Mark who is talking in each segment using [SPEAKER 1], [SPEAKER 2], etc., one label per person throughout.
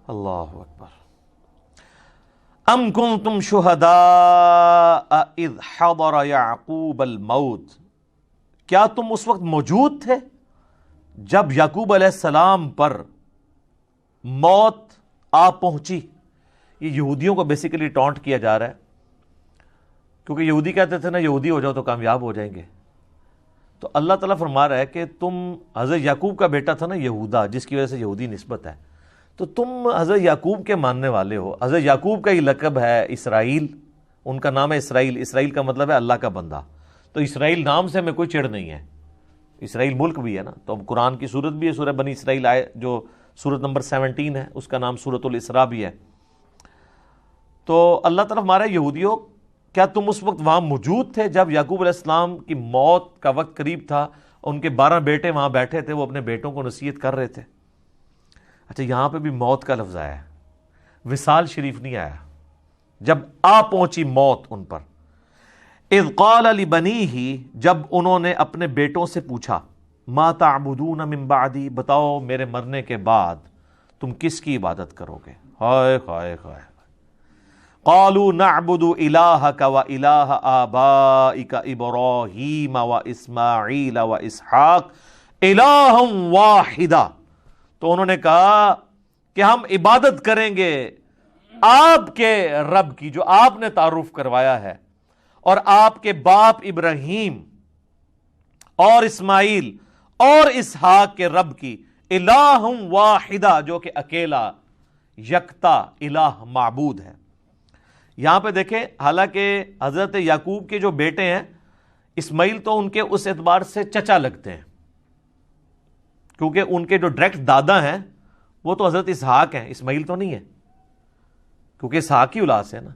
[SPEAKER 1] اللہ اکبر۔ ام کنتم شہداء اذ حضر یعقوب الموت، کیا تم اس وقت موجود تھے جب یعقوب علیہ السلام پر موت آ پہنچی؟ یہ یہودیوں کو بیسیکلی ٹونٹ کیا جا رہا ہے، کیونکہ یہودی کہتے تھے نا یہودی ہو جاؤ تو کامیاب ہو جائیں گے۔ تو اللہ تعالیٰ فرما رہا ہے کہ تم حضرت یعقوب کا بیٹا تھا نا یہودا، جس کی وجہ سے یہودی نسبت ہے، تو تم حضرت یعقوب کے ماننے والے ہو۔ حضرت یعقوب کا ہی لقب ہے اسرائیل، ان کا نام ہے اسرائیل۔ اسرائیل کا مطلب ہے اللہ کا بندہ، تو اسرائیل نام سے ہمیں کوئی چڑ نہیں ہے۔ اسرائیل ملک بھی ہے نا، تو اب قرآن کی سورت بھی ہے، سورہ بنی اسرائیل آئے جو سورت نمبر 17 ہے، اس کا نام سورۃ الاسراء بھی ہے۔ تو اللہ تعالیٰ ہمارے یہودیوں، کیا تم اس وقت وہاں موجود تھے جب یعقوب علیہ السلام کی موت کا وقت قریب تھا؟ ان کے 12 بیٹے وہاں بیٹھے تھے، وہ اپنے بیٹوں کو نصیحت کر رہے تھے۔ اچھا، یہاں پہ بھی موت کا لفظ آیا ہے، وصال شریف نہیں آیا۔ جب آ پہنچی موت ان پر، اذ قال لبنیہ، جب انہوں نے اپنے بیٹوں سے پوچھا، ما تعبدون من بعدی، بتاؤ میرے مرنے کے بعد تم کس کی عبادت کرو گے؟ ہائے ہائے ہائے۔ قالوا نعبد الہک و الہ آبائک ابراہیم و اسماعیل و اسحاق الہا واحدا، تو انہوں نے کہا کہ ہم عبادت کریں گے آپ کے رب کی، جو آپ نے تعارف کروایا ہے، اور آپ کے باپ ابراہیم اور اسماعیل اور اسحاق کے رب کی، الہ واحدہ، جو کہ اکیلا یکتا الہ معبود ہے۔ یہاں پہ دیکھیں، حالانکہ حضرت یعقوب کے جو بیٹے ہیں اسماعیل تو ان کے اس اعتبار سے چچا لگتے ہیں، کیونکہ ان کے جو ڈائریکٹ دادا ہیں وہ تو حضرت اسحاق ہیں، اسماعیل تو نہیں ہے، کیونکہ اسحاق کی اولاد سے ہے نا۔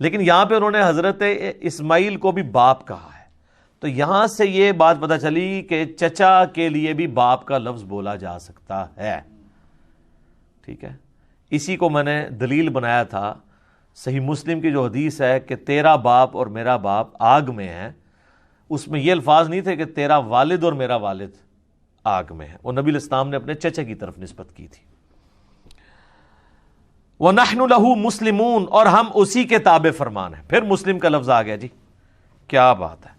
[SPEAKER 1] لیکن یہاں پہ انہوں نے حضرت اسماعیل کو بھی باپ کہا ہے، تو یہاں سے یہ بات پتہ چلی کہ چچا کے لیے بھی باپ کا لفظ بولا جا سکتا ہے، ٹھیک ہے۔ اسی کو میں نے دلیل بنایا تھا، صحیح مسلم کی جو حدیث ہے کہ تیرا باپ اور میرا باپ آگ میں ہے، اس میں یہ الفاظ نہیں تھے کہ تیرا والد اور میرا والد آگ میں ہے، وہ نبی علیہ السلام نے اپنے چچا کی طرف نسبت کی تھی۔ وَنَحْنُ لَهُ مُسْلِمُونَ، اور ہم اسی کے تابع فرمان ہیں۔ پھر مسلم کا لفظ آ گیا جی، کیا بات ہے۔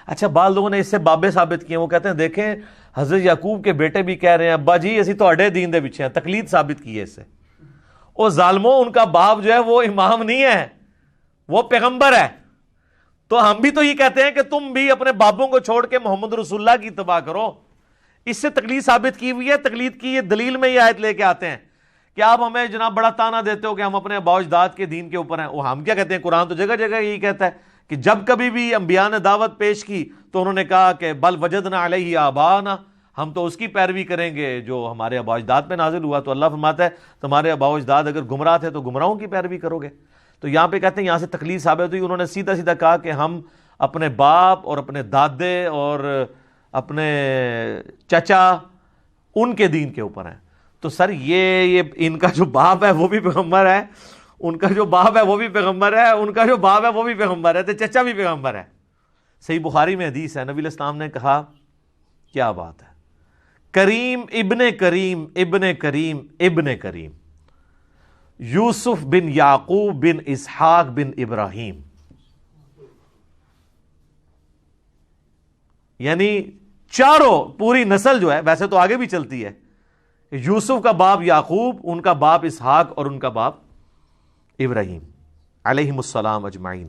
[SPEAKER 1] اچھا، بعض لوگوں نے اس سے بابے ثابت کیے، وہ کہتے ہیں دیکھیں حضرت یعقوب کے بیٹے بھی کہہ رہے ہیں ابا جی اسی تواڈے دین دے پیچھے ہیں، تقلید ثابت کی ہے اس سے۔ او ظالموں، ان کا باپ جو ہے وہ امام نہیں ہے، وہ پیغمبر ہے، تو ہم بھی تو یہ کہتے ہیں کہ تم بھی اپنے باپوں کو چھوڑ کے محمد رسول اللہ کی اتباع کرو۔ اس سے تقلید ثابت کی ہوئی ہے۔ تقلید کی یہ دلیل میں یہ آیت لے کے آتے ہیں کہ آپ ہمیں جناب بڑا تانا دیتے ہو کہ ہم اپنے آباء و اجداد کے دین کے اوپر ہیں۔ وہ ہم کیا کہتے ہیں، قرآن تو جگہ جگہ یہی کہتا ہے کہ جب کبھی بھی انبیاء نے دعوت پیش کی تو انہوں نے کہا کہ بل وجدنا علیہ آباءنا، ہم تو اس کی پیروی کریں گے جو ہمارے آباء و اجداد پہ نازل ہوا۔ تو اللہ فرماتا ہے تمہارے آباء و اجداد اگر گمراہ تھے تو گمراہوں کی پیروی کرو گے۔ تو یہاں پہ کہتے ہیں یہاں سے تقلید ثابت ہوئی، انہوں نے سیدھا سیدھا کہا کہ ہم اپنے باپ اور اپنے دادے اور اپنے چچا ان کے دین کے اوپر ہیں۔ تو سر یہ ان کا جو باپ ہے وہ بھی پیغمبر ہے، ان کا جو باپ ہے وہ بھی پیغمبر ہے، ان کا جو باپ ہے وہ بھی پیغمبر ہے، تو چچا بھی پیغمبر ہے۔ صحیح بخاری میں حدیث ہے، نبی علیہ السلام نے کہا، کیا بات ہے، کریم ابن کریم ابن کریم ابن کریم، یوسف بن یعقوب بن اسحاق بن ابراہیم، یعنی چاروں پوری نسل جو ہے، ویسے تو آگے بھی چلتی ہے، یوسف کا باپ یعقوب، ان کا باپ اسحاق اور ان کا باپ ابراہیم علیہم السلام اجمعین۔